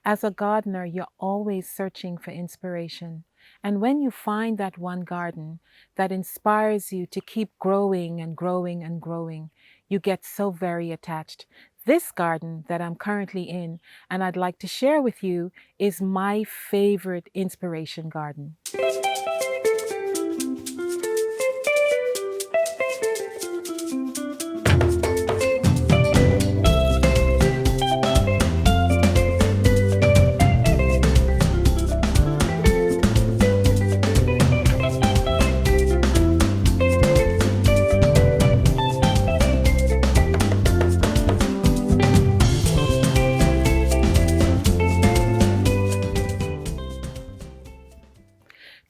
As a gardener, you're always searching for inspiration. And when you find that one garden that inspires you to keep growing and growing and growing, you get so very attached. This garden that I'm currently in and I'd like to share with you is my favorite inspiration garden.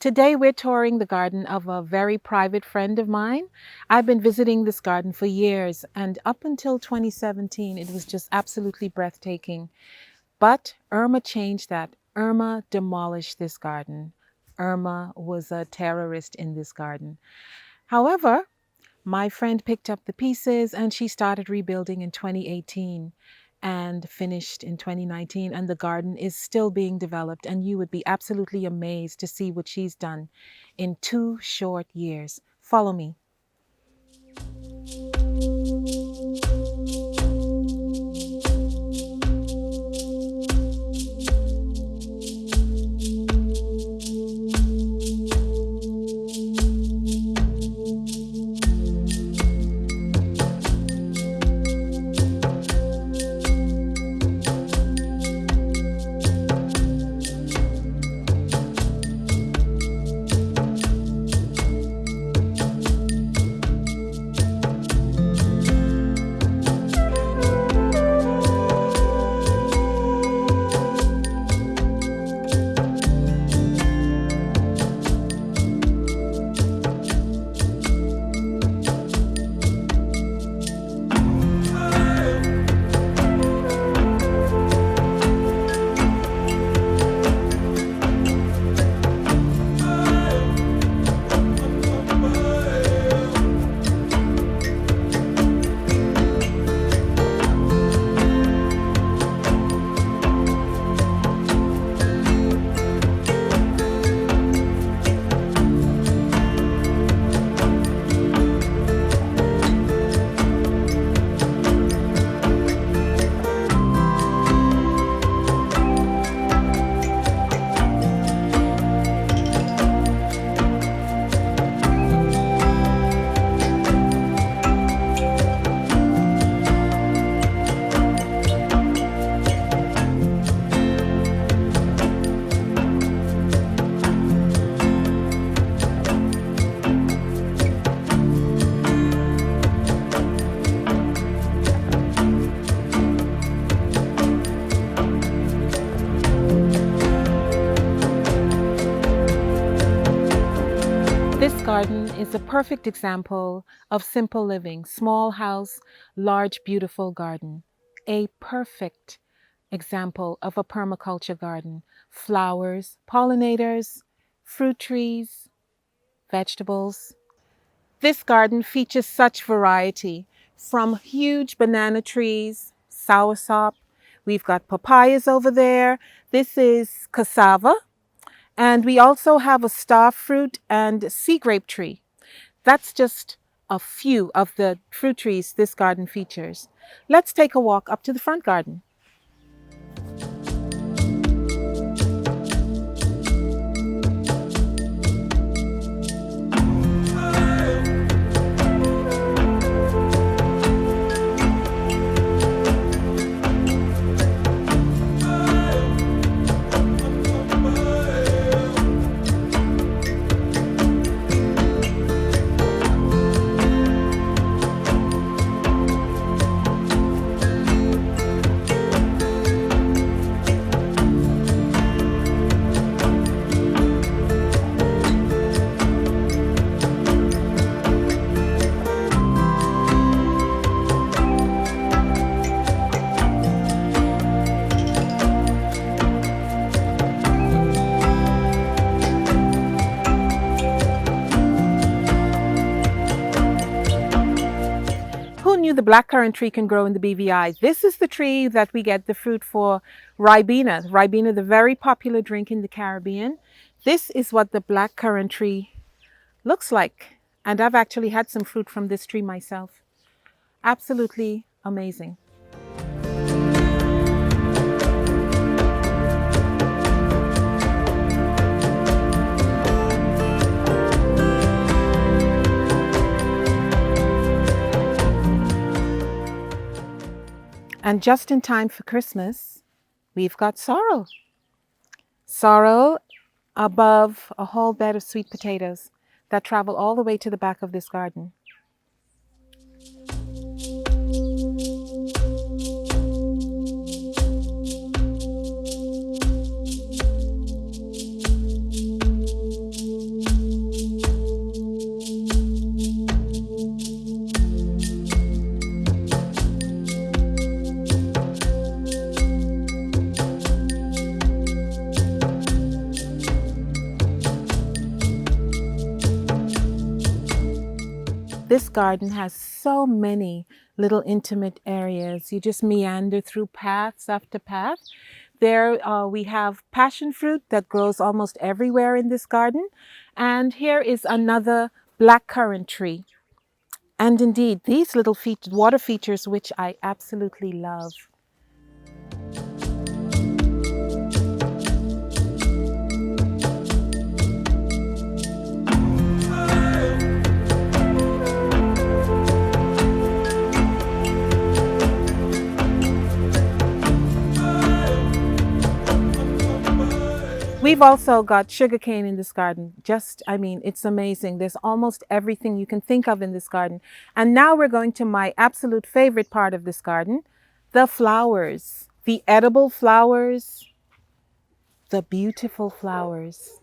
Today we're touring the garden of a very private friend of mine. I've been visiting this garden for years, and up until 2017 it was just absolutely breathtaking. But Irma changed that. Irma demolished this garden. Irma was a terrorist in this garden. However, my friend picked up the pieces and she started rebuilding in 2018 and finished in 2019, and the garden is still being developed, and you would be absolutely amazed to see what she's done in 2 short years. Follow me. This garden is a perfect example of simple living, small house, large, beautiful garden. A perfect example of a permaculture garden. Flowers, pollinators, fruit trees, vegetables. This garden features such variety, from huge banana trees, soursop. We've got papayas over there. This is cassava. And we also have a star fruit and sea grape tree. That's just a few of the fruit trees this garden features. Let's take a walk up to the front garden. blackcurrant tree can grow in the BVI. This is the tree that we get the fruit for Ribena. Ribena, the very popular drink in the Caribbean. This is what the blackcurrant tree looks like. And I've actually had some fruit from this tree myself. Absolutely amazing. And just in time for Christmas, we've got sorrel. Sorrel above a whole bed of sweet potatoes that travel all the way to the back of this garden. This garden has so many little intimate areas. You just meander through paths after path. There we have passion fruit that grows almost everywhere in this garden. And here is another blackcurrant tree. And indeed, these little water features, which I absolutely love. We've also got sugarcane in this garden. It's amazing. There's almost everything you can think of in this garden. And now we're going to my absolute favorite part of this garden, the flowers, the edible flowers, the beautiful flowers.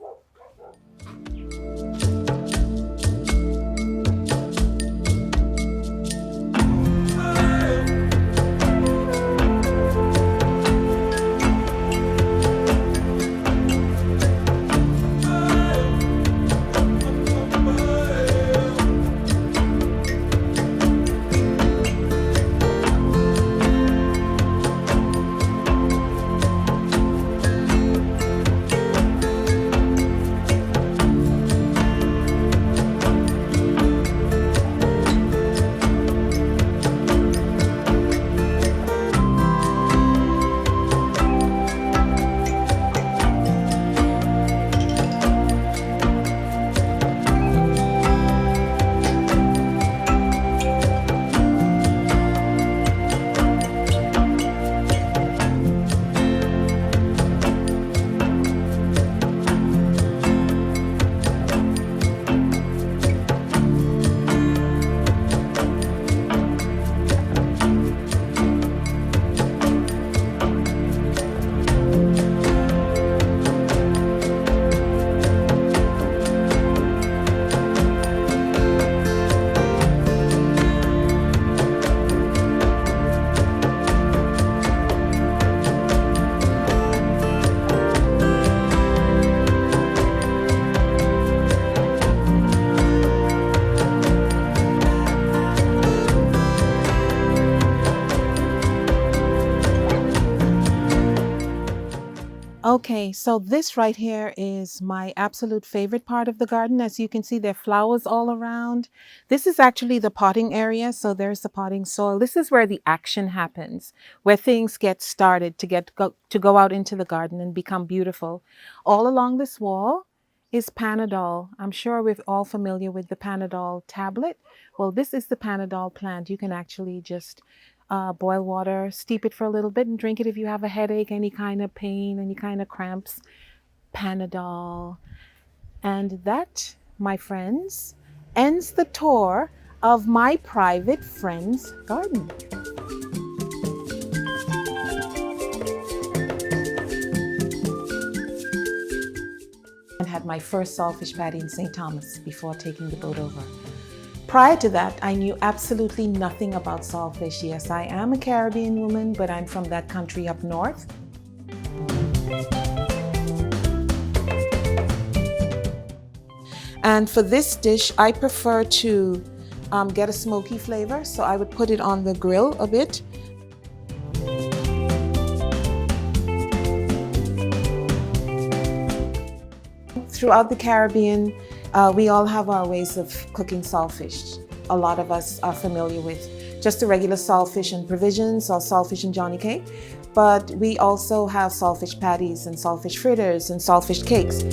Okay, so this right here is my absolute favorite part of the garden. As you can see, there are flowers all around. This is actually the potting area. So there's the potting soil. This is where the action happens, where things get started to go out into the garden and become beautiful. All along this wall is Panadol. I'm sure we're all familiar with the Panadol tablet. Well, this is the Panadol plant. You can actually just boil water, steep it for a little bit and drink it if you have a headache, any kind of pain, any kind of cramps. Panadol. And that, my friends, ends the tour of my private friend's garden. And had my first saltfish patty in St. Thomas before taking the boat over. Prior to that, I knew absolutely nothing about saltfish. Yes, I am a Caribbean woman, but I'm from that country up north. And for this dish, I prefer to get a smoky flavor. So I would put it on the grill a bit. Throughout the Caribbean, we all have our ways of cooking saltfish. A lot of us are familiar with just the regular saltfish and provisions or saltfish and Johnny cake, but we also have saltfish patties and saltfish fritters and saltfish cakes.